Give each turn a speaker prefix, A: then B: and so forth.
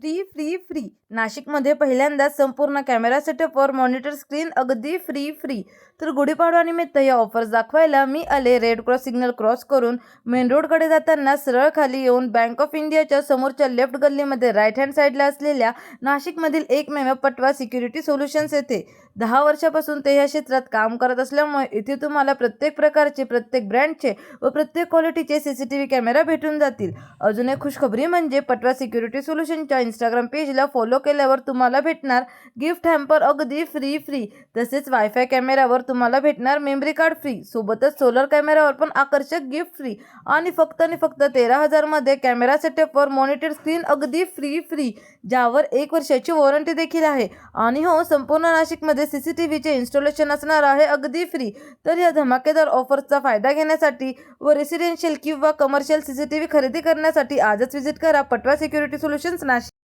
A: Free free free नाशिकमध्ये पहिल्यांदाच संपूर्ण कॅमेरा सेटअपवर मॉनिटर स्क्रीन अगदी फ्री. तर गुढीपाडवानिमित्त या ऑफर्स दाखवायला मी आले. रेड क्रॉस सिग्नल क्रॉस करून मेन रोडकडे जाताना सरळ खाली येऊन बँक ऑफ इंडियाच्या समोरच्या लेफ्ट गल्लीमध्ये राईट हँड साईडला असलेल्या नाशिकमधील एकमेव पटवा सिक्युरिटी सोल्युशन्स येथे 10 वर्षापासून ते या क्षेत्रात काम करत असल्यामुळे इथे तुम्हाला प्रत्येक प्रकारचे, प्रत्येक ब्रँडचे व प्रत्येक क्वालिटीचे CCTV कॅमेरा भेटून जातील. अजून एक खुशखबरी म्हणजे पटवा सिक्युरिटी सोल्युशनच्या इंस्टाग्राम पेजला फॉलो केल्यावर तुम्हाला भेटणार गिफ्ट हॅम्पर अगदी फ्री. तसेच वायफाय कॅमेरावर तुम्हाला भेटणार मेमरी कार्ड फ्री. सोबतच सोलर कॅमेरावर पण आकर्षक गिफ्ट फ्री आणि फक्त 13,000 मध्ये कॅमेरा सेटअपवर मॉनिटर स्क्रीन अगदी फ्री, ज्यावर 1 वर्षाची वॉरंटी देखील आहे. आणि हो, संपूर्ण नाशिकमध्ये CCTVचे इन्स्टॉलेशन असणार आहे अगदी फ्री. तर या धमाकेदार ऑफर्सचा फायदा घेण्यासाठी व रेसिडेन्शियल किंवा कमर्शियल CCTV खरेदी करण्यासाठी आजच व्हिजिट करा पटवा सिक्युरिटी सोल्युशन्स नाशिक.